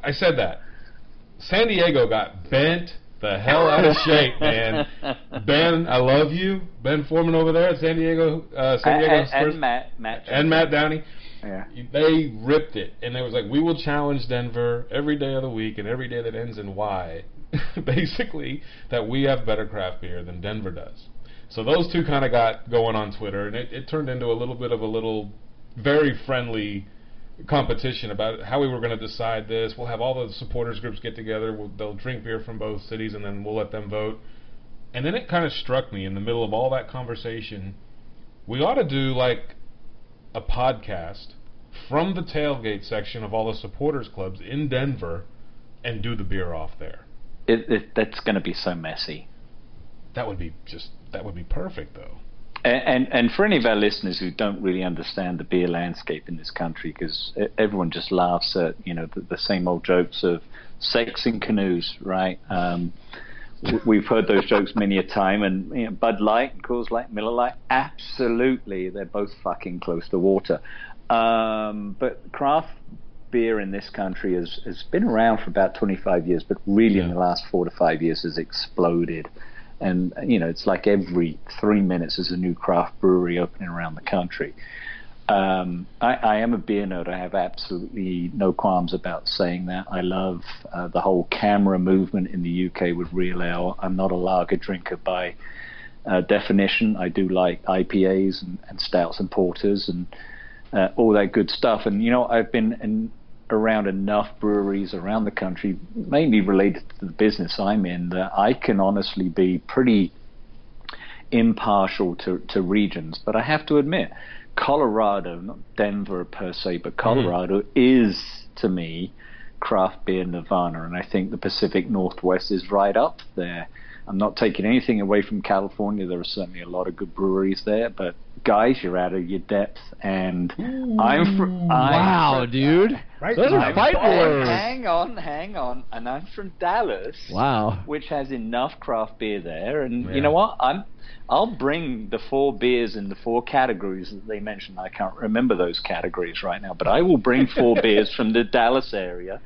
I said that. San Diego got bent the hell out of shape, man. Ben, I love you. Ben Foreman over there at San Diego Spurs. And Matt Downey. Yeah. They ripped it, and it was like, we will challenge Denver every day of the week and every day that ends in Y. Basically, that we have better craft beer than Denver does. So those two kind of got going on Twitter, and it turned into a little bit of a very friendly competition about how we were going to decide this. We'll have all the supporters groups get together. They'll drink beer from both cities, and then we'll let them vote. And then it kind of struck me in the middle of all that conversation, we ought to do like a podcast from the tailgate section of all the supporters clubs in Denver and do the beer off there. That's going to be so messy. That would be perfect, though. And for any of our listeners who don't really understand the beer landscape in this country, because everyone just laughs at the same old jokes of sex in canoes, right? We've heard those jokes many a time, and Bud Light and Coors Light, Miller Light, absolutely, they're both fucking close to water. But craft beer in this country has been around for about 25 years, but really in the last 4 to 5 years has exploded. And, it's like every 3 minutes there's a new craft brewery opening around the country. I am a beer nerd. I have absolutely no qualms about saying that. I love the whole camera movement in the UK with Real Ale. I'm not a lager drinker by definition. I do like IPAs and stouts and porters and all that good stuff. And, I've been around enough breweries around the country, mainly related to the business I'm in, that I can honestly be pretty impartial to regions. But I have to admit, Colorado, not Denver per se, but Colorado is, to me, craft beer nirvana. And I think the Pacific Northwest is right up there. I'm not taking anything away from California. There are certainly a lot of good breweries there, but guys, you're out of your depth, and dude. Right. Those are fight words. Hang on. And I'm from Dallas. Wow. Which has enough craft beer there, and you know what? I'll bring the 4 beers in the 4 categories that they mentioned. I can't remember those categories right now, but I will bring 4 beers from the Dallas area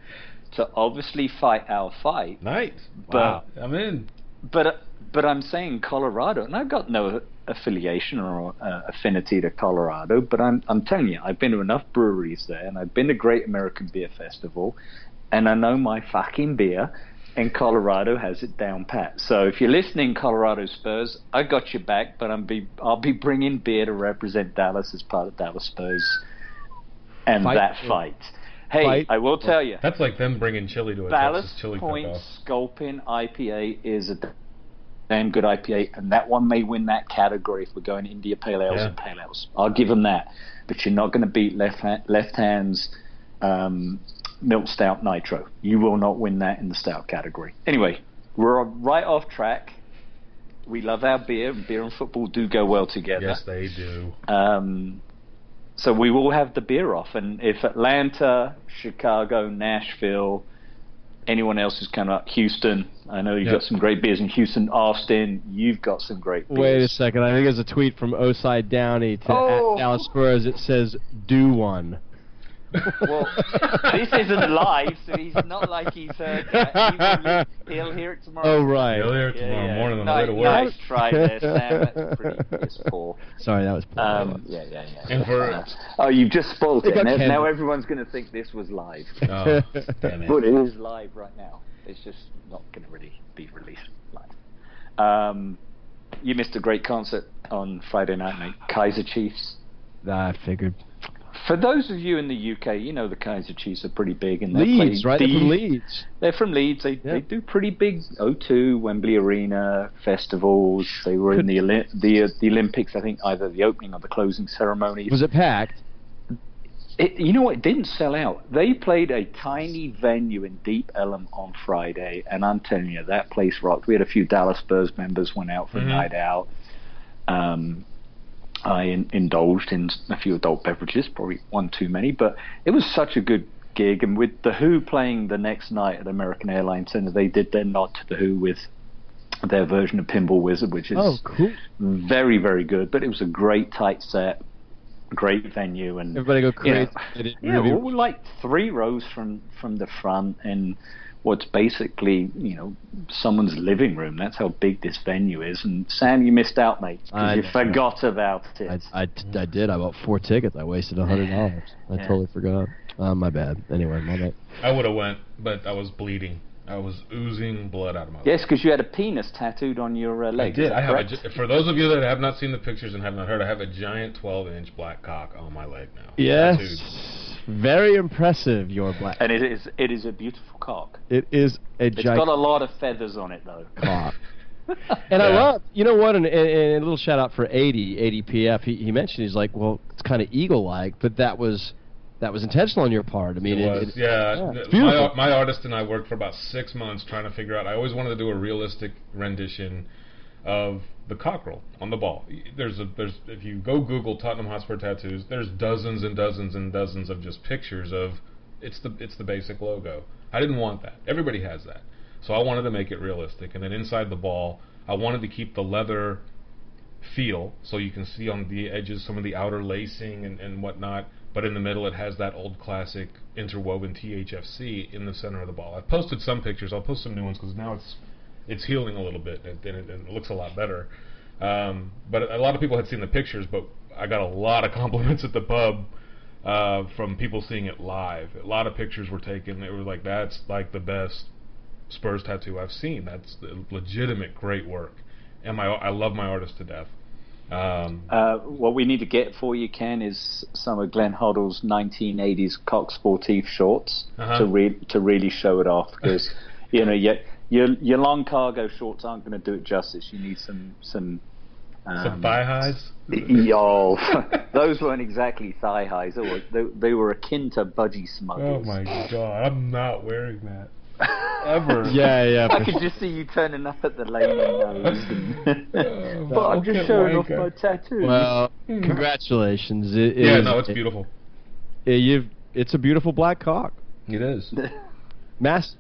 to obviously fight our fight. Nice. But, I'm in. But I'm saying Colorado, and I've got no affiliation or affinity to Colorado, but I'm telling you, I've been to enough breweries there, and I've been to Great American Beer Festival, and I know my fucking beer, and Colorado has it down pat. So if you're listening, Colorado Spurs, I got your back, but I'll be bringing beer to represent Dallas as part of Dallas Spurs and fight. Hey, I will tell you. That's like them bringing chili to a Texas chili cook-off. Ballast Point Sculpin IPA is a damn good IPA, and that one may win that category if we're going India Pale Ales and Pale Ales. I'll give them that. But you're not going to beat Left Hand's Milk Stout Nitro. You will not win that in the stout category. Anyway, we're right off track. We love our beer, and beer and football do go well together. Yes, they do. So we will have the beer off, and if Atlanta, Chicago, Nashville, anyone else who's coming up, Houston, I know you've got some great beers in Houston, Austin, you've got some great beers. Wait a second, I think there's a tweet from Oside Downey to at Dallas Spurs. It says, do one. Well, this isn't live, so he's not like he's heard that. He'll hear it tomorrow. Oh, right. He'll hear it tomorrow morning on the way to work. Nice try there, Sam. That's pretty piss poor. Sorry, that was poor. Yeah. And you've just spoiled it. Okay. Now everyone's going to think this was live. Oh, damn it. But it is live right now. It's just not going to really be released live. You missed a great concert on Friday night, mate. Kaiser Chiefs. I figured. For those of you in the UK, you know the Kaiser Chiefs are pretty big. And Leeds, right? They're from Leeds. They're from Leeds. They do pretty big O2, Wembley Arena, festivals. They were in the Olympics, I think, either the opening or the closing ceremonies. Was it packed? You know what? It didn't sell out. They played a tiny venue in Deep Ellum on Friday, and I'm telling you, that place rocked. We had a few Dallas Spurs members went out for a night out. I indulged in a few adult beverages, probably one too many, but it was such a good gig. And with The Who playing the next night at American Airlines Center, they did their nod to The Who with their version of Pinball Wizard, which is cool. very, very good. But it was a great tight set. great venue, and everybody go crazy. We're like 3 rows from the front, and what's basically someone's living room. That's how big this venue is. And Sam, you missed out, mate, because you forgot about it. I did. I bought 4 tickets. I wasted $100. I totally forgot. My bad. Anyway, my bad. I would have went, but I was bleeding. I was oozing blood out of my leg. Yes, because you had a penis tattooed on your leg. I did. I have for those of you that have not seen the pictures and have not heard, I have a giant 12-inch black cock on my leg now. Yes. Tattooed. Very impressive, your black. And it is a beautiful cock. It is a giant. It's got a lot of feathers on it, though. Cock. And I love, you know what, and a little shout out for 80 PF. He mentioned, he's like, well, it's kind of eagle-like, but that was intentional on your part. I mean, it was. It's beautiful. My artist and I worked for about 6 months trying to figure out. I always wanted to do a realistic rendition of the cockerel on the ball. If you go Google Tottenham Hotspur tattoos, there's dozens and dozens and dozens of just pictures of it's the basic logo. I didn't want that. Everybody has that. So I wanted to make it realistic. And then inside the ball, I wanted to keep the leather feel, so you can see on the edges some of the outer lacing and whatnot. But in the middle, it has that old classic interwoven THFC in the center of the ball. I've posted some pictures. I'll post some new ones because now it's healing a little bit and it looks a lot better. But a lot of people had seen the pictures, but I got a lot of compliments at the pub from people seeing it live. A lot of pictures were taken. They were like, "That's like the best Spurs tattoo I've seen. That's legitimate great work." And I love my artist to death. What we need to get for you, Ken, is some of Glenn Hoddle's 1980s Coq Sportif shorts to really show it off, because your long cargo shorts aren't going to do it justice. You need some thigh highs. Yo, those weren't exactly thigh highs. They were akin to budgie smugglers. Oh my god, I'm not wearing that. Ever. Yeah. I could just see you turning up at the lane nose. But I'm just showing off my tattoo. Well, congratulations. It's beautiful. It's a beautiful black cock. It is. Massive.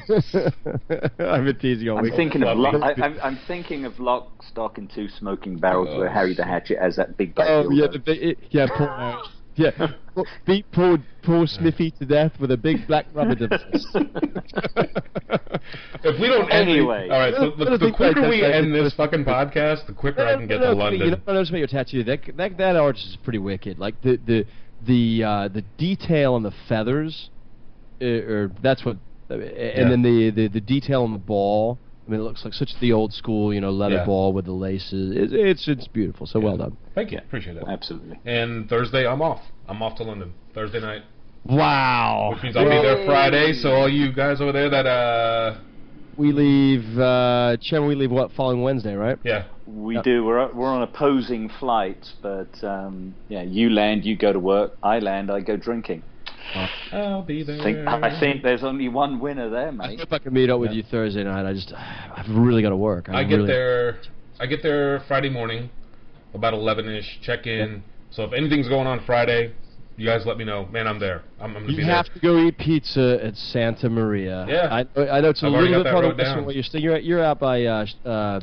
I've been teasing all week. I'm thinking of Lock, Stock, and Two Smoking Barrels, where Harry the Hatchet has that big black dildo. Beat poor Smithy to death with a big black rubber device. If we don't anyway, all right. So the quicker we end this fucking podcast, the quicker I can get to London. You know what I noticed about your tattoo? That arch is pretty wicked. Like the detail on the feathers, or that's what, and then the detail on the ball. I mean, it looks like such the old school, leather ball with the laces. It's beautiful. So well done. Thank you. Appreciate it. Absolutely. And Thursday, I'm off. I'm off to London Thursday night. Wow. Which means I'll be there Friday. So all you guys over there that we leave. Chen, we leave following Wednesday, right? Yeah. We do. We're on opposing flights, but you land, you go to work. I land, I go drinking. I'll be there. I think there's only one winner there, mate. I hope I can meet up with you Thursday night. I've really got to work. I get there Friday morning, about 11ish. Check in. So if anything's going on Friday, you guys let me know. Man, I'm there. I'm gonna be there. You have to go eat pizza at Santa Maria. Yeah. I know it's a little bit farther west from where you're staying. You're out by the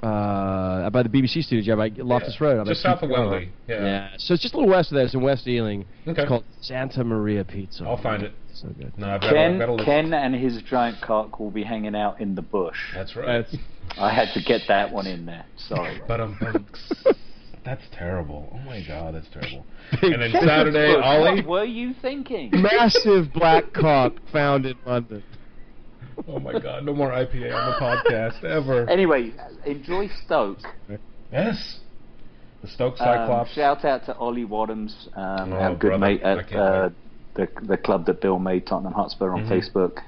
BBC studios, by Loftus Road. Just south of Wembley. Yeah. So it's just a little west of there. It's in West Ealing. Okay. It's called Santa Maria Pizza. I'll find it. So good. No, Ken and his giant cock will be hanging out in the bush. That's right. I had to get that one in there. Sorry. That's terrible. Oh my god, that's terrible. And then Saturday, Ollie. What were you thinking? Massive black cock found in London. Oh my god, no more IPA on the podcast ever. Anyway, enjoy Stoke. Yes. The Stoke Cyclops. Shout out to Ollie Wadhams, our good mate at the club that Bill made, Tottenham Hotspur, on Facebook.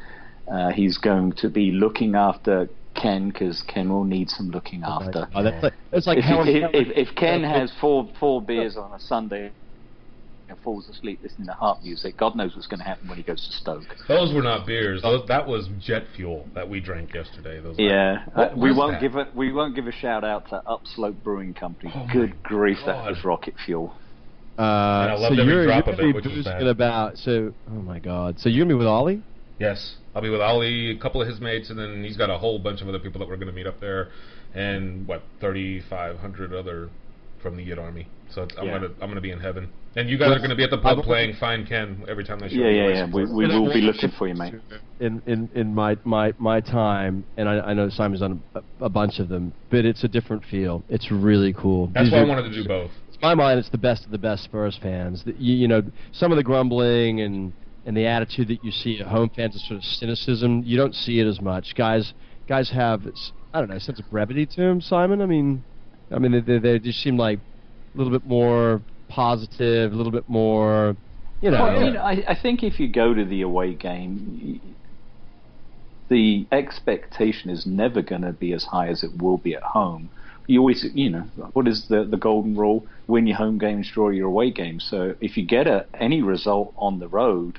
He's going to be looking after Ken, because Ken will need some looking after. It's like if Ken has four beers on a Sunday and falls asleep listening to harp music, God knows what's going to happen when he goes to Stoke. Those were not beers. That was jet fuel that we drank yesterday. We won't give a shout out to Upslope Brewing Company. Good grief, that was rocket fuel. And I loved every drop of it, which was bad. Oh my God! So you're gonna be with Ollie? Yes, I'll be with Ollie, a couple of his mates, and then he's got a whole bunch of other people that we're going to meet up there, and 3,500 other from the Yid Army. So I'm gonna be in heaven. And you guys are gonna be at the pub playing Find Ken every time they show. Yeah. We will be looking for you, mate. In my time, and I know Simon's done a bunch of them, but it's a different feel. It's really cool. That's why I wanted to do both. In my mind, it's the best of the best Spurs fans. You know, some of the grumbling and the attitude that you see at home fans, is sort of cynicism. You don't see it as much. Guys have, I don't know, a sense of brevity to them. Simon, I mean, they just seem like a little bit more positive, a little bit more, you know. Well, I think if you go to the away game, the expectation is never going to be as high as it will be at home. You always, what is the golden rule? Win your home games, draw your away games. So if you get any result on the road,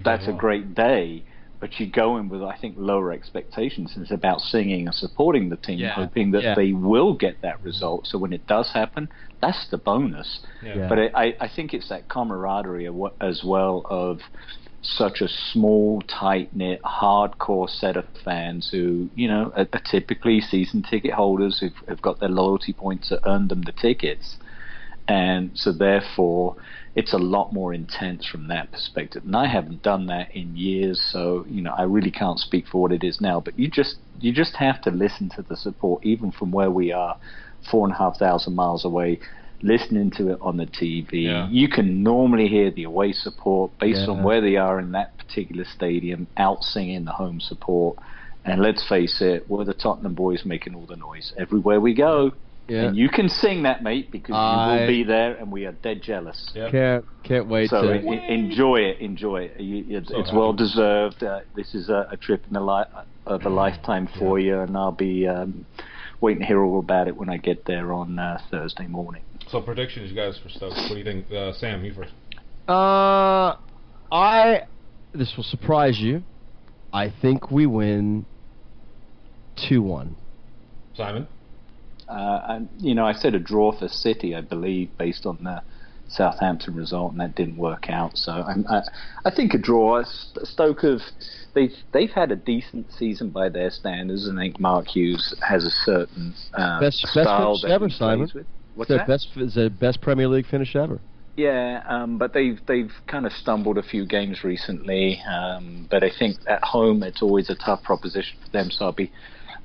that's a great day. But you go in with, I think, lower expectations. And it's about singing and supporting the team, hoping that they will get that result. So when it does happen, that's the bonus. Yeah. But I think it's that camaraderie as well of such a small, tight-knit, hardcore set of fans who, are typically season ticket holders who've got their loyalty points that earned them the tickets. And so therefore, it's a lot more intense from that perspective. And I haven't done that in years, so, I really can't speak for what it is now. But you just have to listen to the support, even from where we are, 4,500 miles away, listening to it on the TV. Yeah. You can normally hear the away support based on where they are in that particular stadium, out singing the home support. And let's face it, we're the Tottenham boys making all the noise everywhere we go. Yeah. And you can sing that, mate, because you will be there, and we are dead jealous. Yep. Can't wait. So enjoy it. It's well deserved. This is a trip in of a lifetime for you, and I'll be waiting to hear all about it when I get there on Thursday morning. So predictions, you guys, for Stoke. What do you think? Sam, you first. This will surprise you. I think we win 2-1. Simon? I said a draw for City, I believe, based on the Southampton result, and that didn't work out. So I think a draw. Stoke they've had a decent season by their standards, and I think Mark Hughes has a certain style that he plays with. What's that? It's their best Premier League finish ever. Yeah, but they've kind of stumbled a few games recently. But I think at home it's always a tough proposition for them. So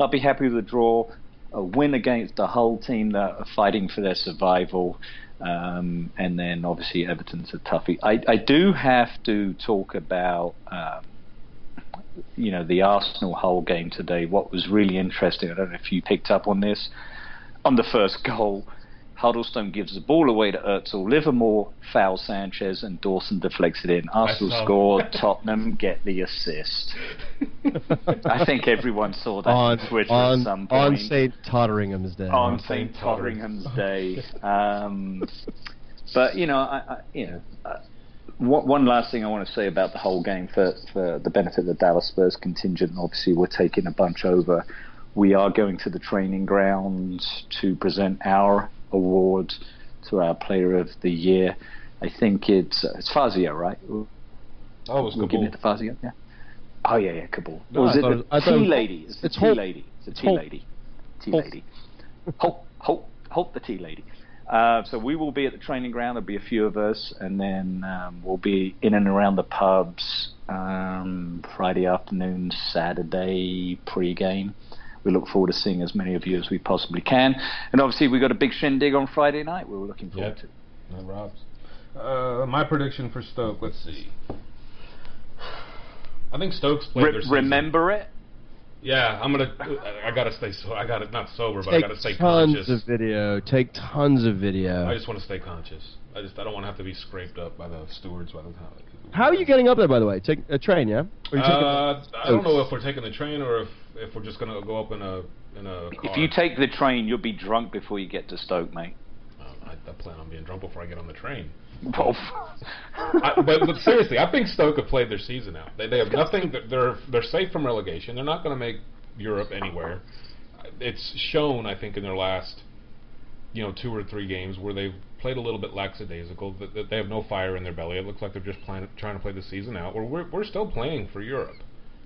I'll be happy with a draw. A win against the whole team that are fighting for their survival, and then obviously Everton's a toughie. I do have to talk about the Arsenal Hull game today. What was really interesting, I don't know if you picked up on this, on the first goal, Huddlestone gives the ball away to Özil, Livermore fouls Sanchez, and Dawson deflects it in. Arsenal scored, Tottenham get the assist. I think everyone saw that on Twitter at some point. On St. Totteringham's Day. On St. Totteringham's Day. But, one last thing I want to say about the whole game for the benefit of the Dallas Spurs contingent. Obviously, we're taking a bunch over. We are going to the training grounds to present our award to our Player of the Year. I think it's Fazio, right? Oh, it was Kabul. We're giving it to Fazio, yeah. Oh yeah, Kabul. No, was it the tea lady? It's the tea lady. It's the tea lady. Tea lady. Hope the tea lady. So we will be at the training ground. There'll be a few of us, and then we'll be in and around the pubs Friday afternoon, Saturday pre-game. We look forward to seeing as many of you as we possibly can. And obviously we've got a big shindig on Friday night we're looking forward to. No Robs. My prediction for Stoke, let's see. I think Stoke's played their season. Remember it? Yeah, I gotta stay not sober, but I gotta stay conscious. Take tons of video. I just want to stay conscious. I don't want to have to be scraped up by the stewards by the time. How are you getting up there, by the way? Take a train, yeah? I don't know if we're taking the train or if we're just gonna go up in a car. If you take the train, you'll be drunk before you get to Stoke, mate. I plan on being drunk before I get on the train. Well, but seriously, I think Stoke have played their season out. They have nothing. They're safe from relegation. They're not going to make Europe anywhere. It's shown, I think, in their last 2 or 3 games where they've played a little bit lackadaisical. That they have no fire in their belly. It looks like they're just trying to play the season out. We're still playing for Europe.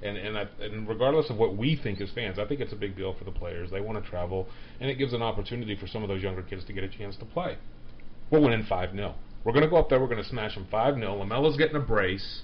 And regardless of what we think as fans, I think it's a big deal for the players. They want to travel, and it gives an opportunity for some of those younger kids to get a chance to play. we're winning 5-0. We're going to go up there, we're going to smash them 5-0. Lamelo's getting a brace.